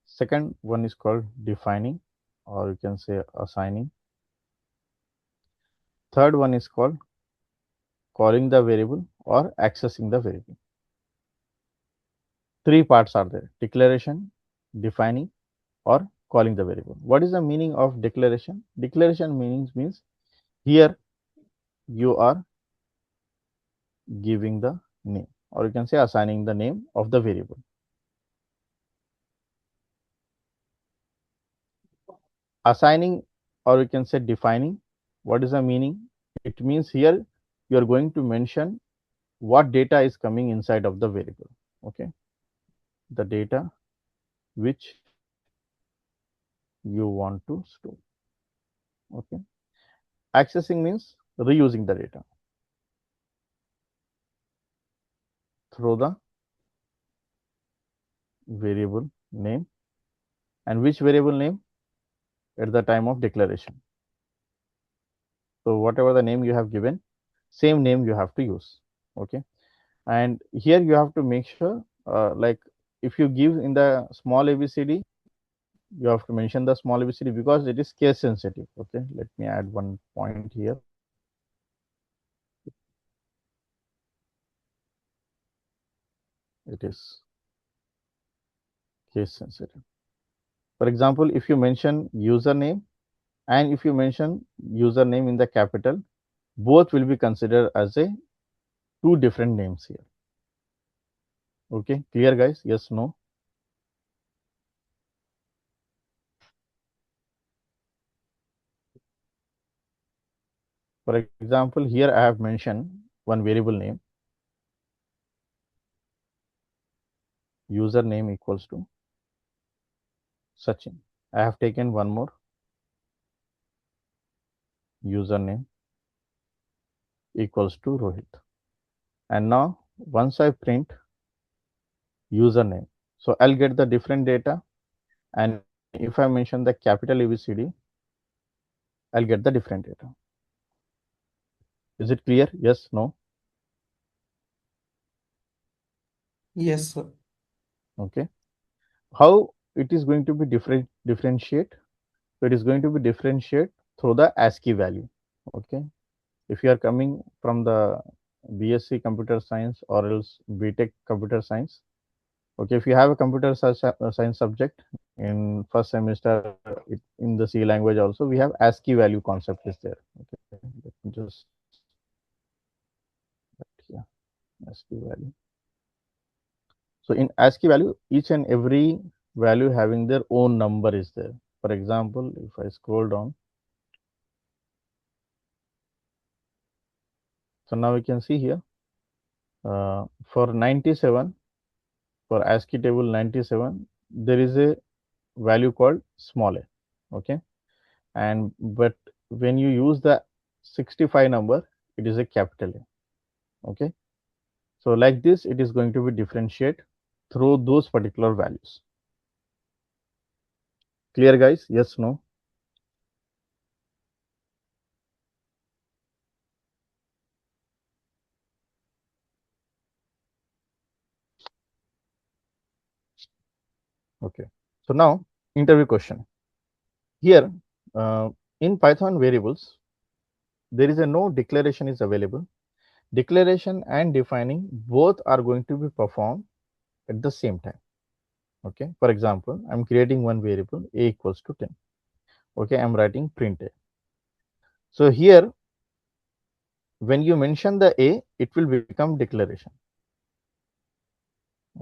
Second one is called defining, or you can say assigning. Third one is called calling the variable or accessing the variable. 3 parts are there: declaration, defining, or calling the variable. What is the meaning of declaration? Declaration means here you are giving the name, or you can say assigning the name of the variable. Assigning, or you can say defining, what is the meaning? It means here you are going to mention what data is coming inside of the variable. Okay, the data which you want to store. Okay. Accessing means reusing the data through the variable name, and which variable name at the time of declaration. So whatever the name you have given, same name you have to use. Okay. And here you have to make sure, like if you give in the small ABCD, you have to mention the small ABCD because it is case sensitive. Okay. Let me add one point here. It is case sensitive. For example, if you mention username and if you mention username in the capital, both will be considered as a two different names here. Okay, clear guys? Yes, no? For example, here I have mentioned one variable name, username equals to Sachin. I have taken one more username equals to Rohit. And now once I print username, so I'll get the different data, and if I mention the capital ABCD, I'll get the different data. Is it clear? Yes, no? Yes, sir. Okay. How it is going to be differentiate? So it is going to be differentiate through the ASCII value. Okay. If you are coming from the BSc computer science or else BTech computer science, okay, if you have a computer science subject in first semester in the C language also, we have ASCII value concept is there. Okay, let me just here ASCII value. So in ASCII value, each and every value having their own number is there. For example, if I scroll down, so now we can see here for 97, for ASCII table 97, there is a value called small a. Okay, and but when you use the 65 number, it is a capital A. Okay, so like this, it is going to be differentiate through those particular values. Clear, guys? Yes, no? Okay. So now interview question. Here in Python variables, there is a no declaration is available. Declaration and defining both are going to be performed at the same time. Okay. For example, I'm creating one variable a equals to 10. Okay. I'm writing print a. So here, when you mention the a, it will become declaration.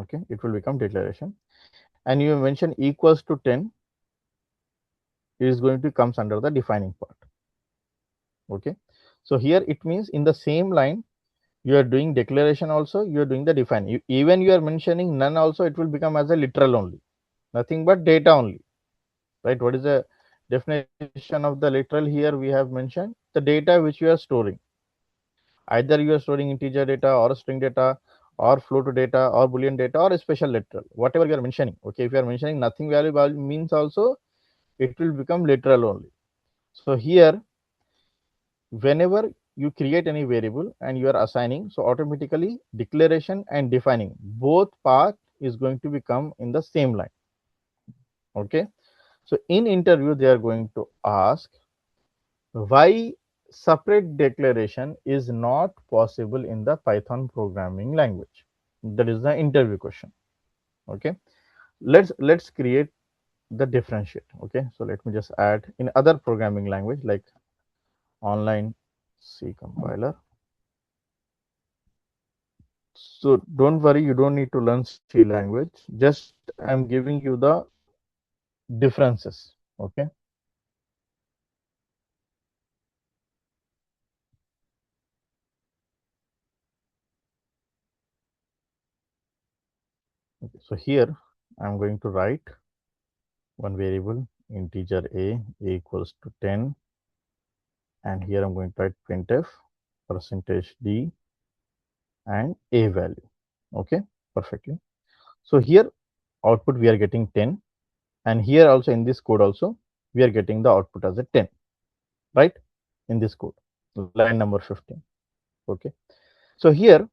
Okay. It will become declaration. And you mention equals to 10, it is going to comes under the defining part. Okay. So here it means in the same line, you are doing declaration also, you are doing the define. Even you are mentioning none also, it will become as a literal only, nothing but data only, right? What is the definition of the literal here? We have mentioned the data which you are storing. Either you are storing integer data or string data or float data or boolean data or a special literal, whatever you are mentioning. Okay, if you are mentioning nothing value means also, it will become literal only. So here, whenever you create any variable and you are assigning, so automatically declaration and defining both part is going to become in the same line. Okay, so in interview they are going to ask why separate declaration is not possible in the Python programming language. That is the interview question. Okay, let's create the differentiate. Okay, so let me just add in other programming language like online C compiler. So don't worry, you don't need to learn C language. Just I'm giving you the differences. Okay. Okay, so here I'm going to write one variable integer a equals to 10, and here I'm going to write printf percentage d and a value. Okay, perfectly. So here output we are getting 10, and here also in this code also we are getting the output as a 10, right? In this code, line number 15. Okay, so here,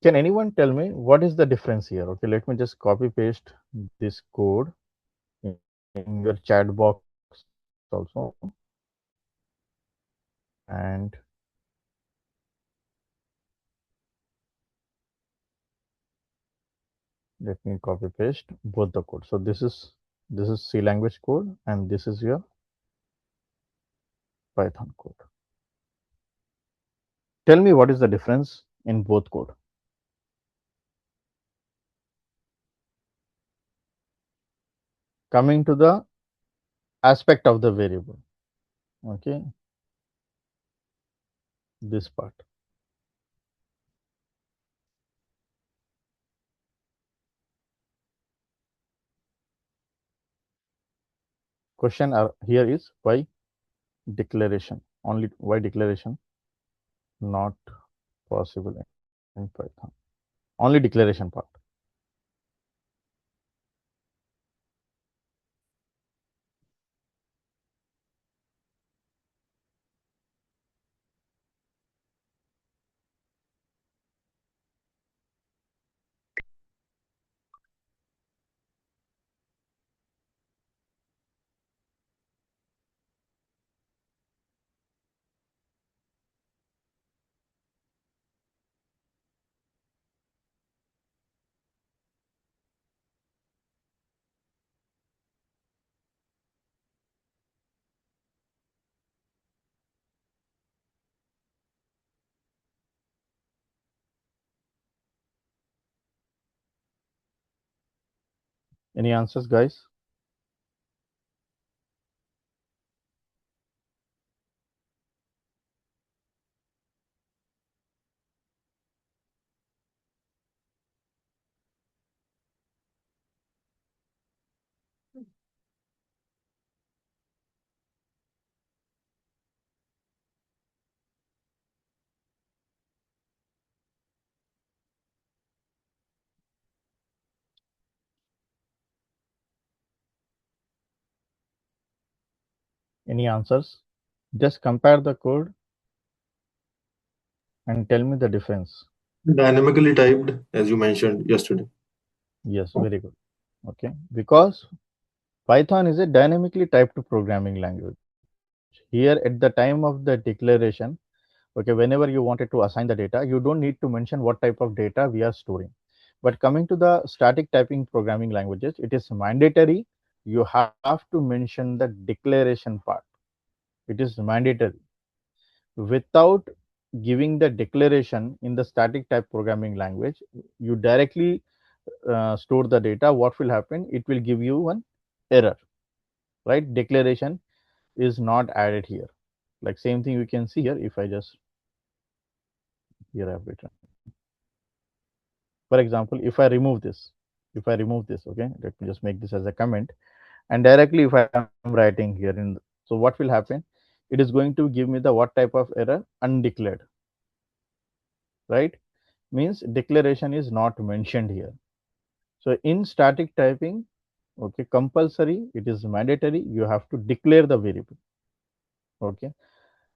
can anyone tell me what is the difference here? Okay, let me just copy paste this code in your chat box also, and let me copy paste both the code. So this is C language code, and this is your Python code. Tell me what is the difference in both code. Coming to the aspect of the variable, okay, this part. Question here is why declaration only? Why declaration not possible in Python? Only declaration part. Any answers, guys? Any answers? Just compare the code and tell me the difference. Dynamically typed, as you mentioned yesterday. Yes, very good. Okay, because Python is a dynamically typed programming language. Here, at the time of the declaration, okay, whenever you wanted to assign the data, you don't need to mention what type of data we are storing. But coming to the static typing programming languages, it is mandatory. You have to mention the declaration part. It is mandatory. Without giving the declaration in the static type programming language, you directly store the data. What will happen? It will give you an error, right? Declaration is not added here. Like same thing you can see here. If I just here I have written, for example, if I remove this, okay, let me just make this as a comment, and directly if I am writing here so what will happen? It is going to give me the what type of error? Undeclared, right? Means declaration is not mentioned here. So in static typing, okay, compulsory, it is mandatory, you have to declare the variable. Okay,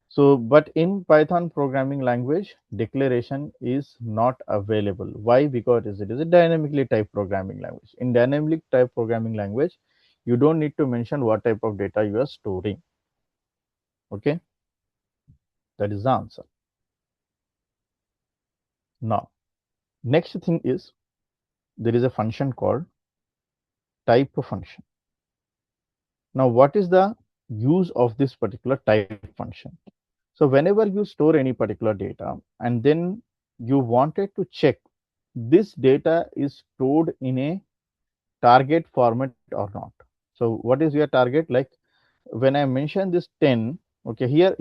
so but in Python programming language, declaration is not available. Why? Because it is a dynamically typed programming language. In dynamic type programming language, you don't need to mention what type of data you are storing. Okay, that is the answer. Now, next thing is there is a function called type function. Now, what is the use of this particular type function? So whenever you store any particular data and then you wanted to check this data is stored in a target format or not. So what is your target? Like when I mention this 10, okay, here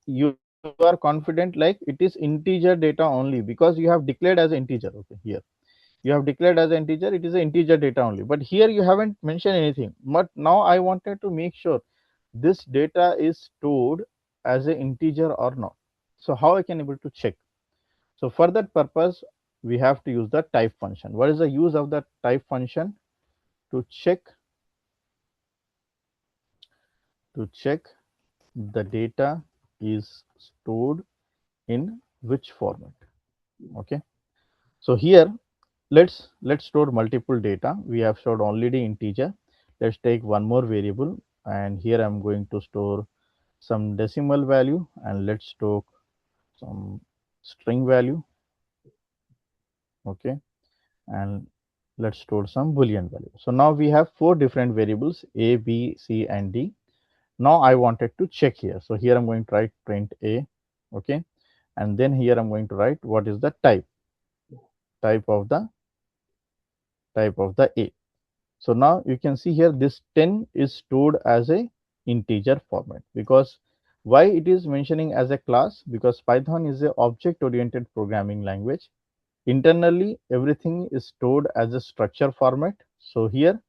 you are confident like it is integer data only because you have declared as integer. Okay, here you You have declared as an integer, it is an integer data only. But here you haven't mentioned anything. But now I wanted to make sure this data is stored as an integer or not. So how I can able to check? So for that purpose, we have to use the type function. What is the use of the type function? To check the data is stored in which format. Okay. So here let's store multiple data. We have stored already integer. Let's take one more variable, and here I'm going to store some decimal value, and let's store some string value. Okay, and let's store some boolean value. So now we have four different variables, a, b, c, and d. Now I wanted to check here. So here I'm going to write print a. Okay, and then here I'm going to write what is the type of the a. So now you can see here this 10 is stored as a integer format. Because why it is mentioning as a class? Because Python is a object oriented programming language. Internally everything is stored as a structure format. So here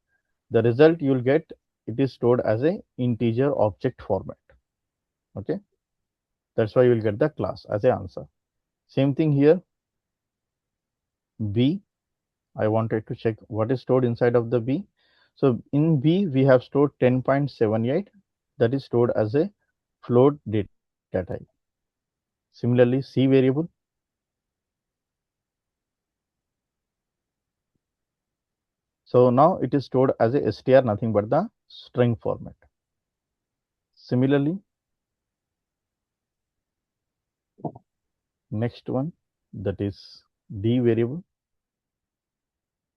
the result you will get, it is stored as a integer object format. Okay, that's why you will get the class as a answer. Same thing here, b. I wanted to check what is stored inside of the b. So in b we have stored 10.78, that is stored as a float data type. Similarly, c variable, so now it is stored as a str, nothing but the string format. Similarly, next one, that is d variable,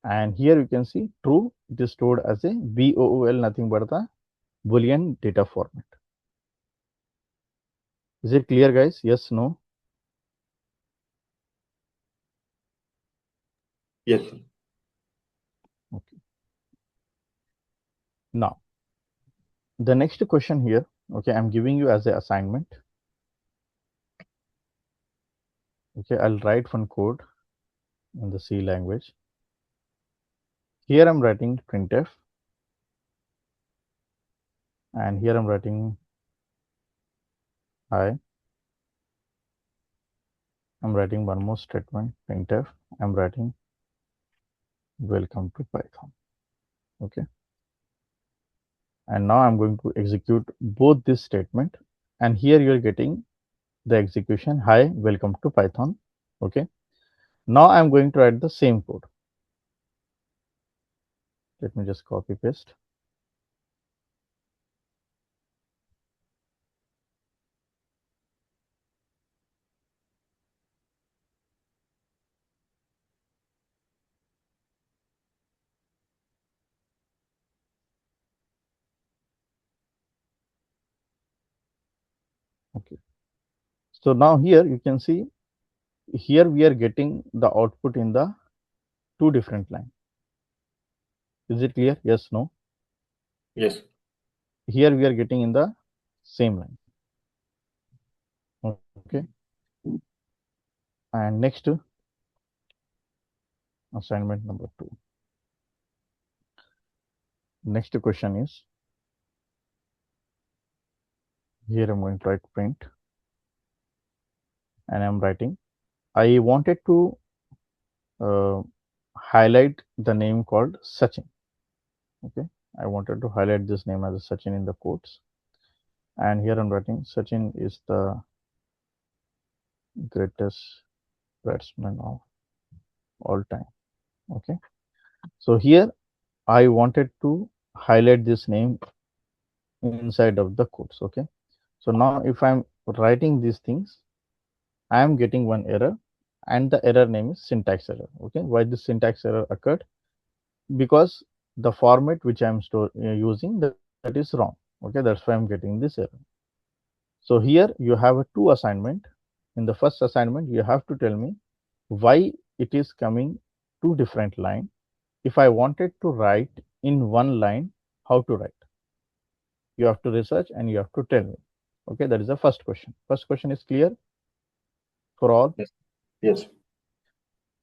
and here you can see true, it is stored as a bool, nothing but the boolean data format. Is it clear, guys? Yes, no? Yes. Okay. Now the next question here, okay, I'm giving you as an assignment. Okay, I'll write one code in the C language. Here I'm writing printf, and here I'm writing hi. I'm writing one more statement, printf. I'm writing welcome to Python. Okay, and now I'm going to execute both this statement, and here you're getting the execution, hi, welcome to Python. Okay, now I'm going to write the same code. Let me just copy paste. Okay, so now here you can see, here we are getting the output in the two different lines. Is it clear? Yes, no? Yes. Here we are getting in the same line. Okay, and next, assignment number 2. Next question is, here I'm going to write print, and I'm writing, I wanted to highlight the name called Sachin. Okay, I wanted to highlight this name as a Sachin in the quotes, and here I'm writing Sachin is the greatest batsman of all time. Okay, so here I wanted to highlight this name inside of the quotes. Okay, so now if I'm writing these things, I am getting one error, and the error name is syntax error. Okay, why this syntax error occurred? Because the format which I am using, that is wrong. Okay, that's why I'm getting this error. So here you have a two assignment. In the first assignment, you have to tell me why it is coming two different line. If I wanted to write in one line, how to write? You have to research and you have to tell me. Okay, that is the first question. First question is clear for all? Yes. Yes.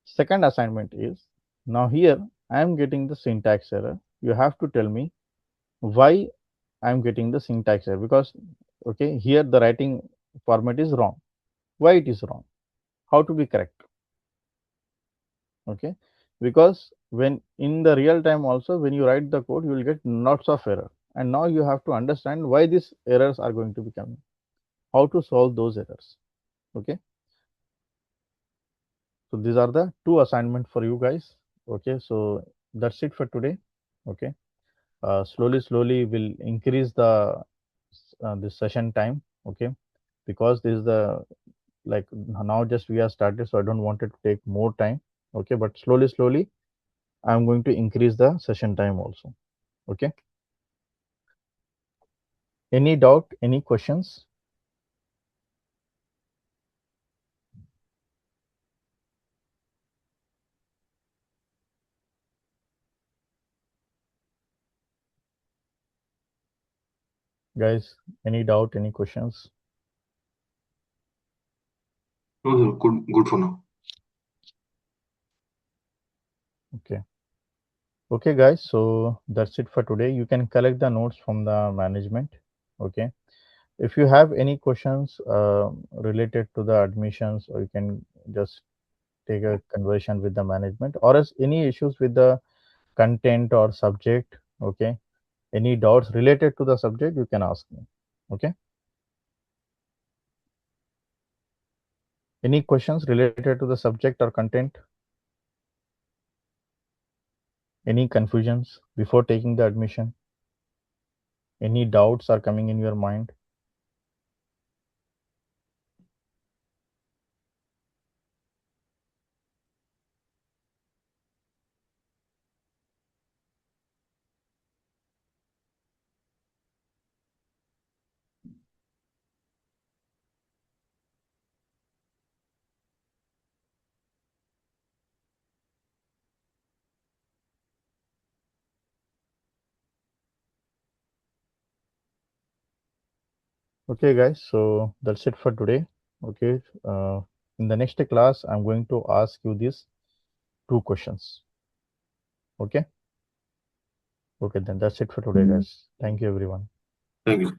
Second assignment is, Now here I am getting the syntax error. You have to tell me why I am getting the syntax error, because okay, here the writing format is wrong. Why it is wrong? How to be correct? Okay, because when in the real time also, when you write the code, you will get lots of error, and now you have to understand why these errors are going to be coming, how to solve those errors. Okay, so these are the two assignments for you guys. Okay, so that's it for today. Okay, slowly we'll increase the session time. Okay, because this is the, like, now just we are started, so I don't want it to take more time. Okay, but slowly I'm going to increase the session time also. Okay, any doubt, any questions? Guys, any doubt, any questions? No, sir. Good for now. Okay. Okay, guys, so that's it for today. You can collect the notes from the management. Okay. If you have any questions related to the admissions, or you can just take a conversation with the management, or else any issues with the content or subject. Okay. Any doubts related to the subject, you can ask me. Okay. Any questions related to the subject or content? Any confusions before taking the admission? Any doubts are coming in your mind? Okay, guys, so that's it for today. Okay, in the next class, I'm going to ask you these two questions. Okay, okay, then that's it for today, guys. Thank you, everyone. Thank you.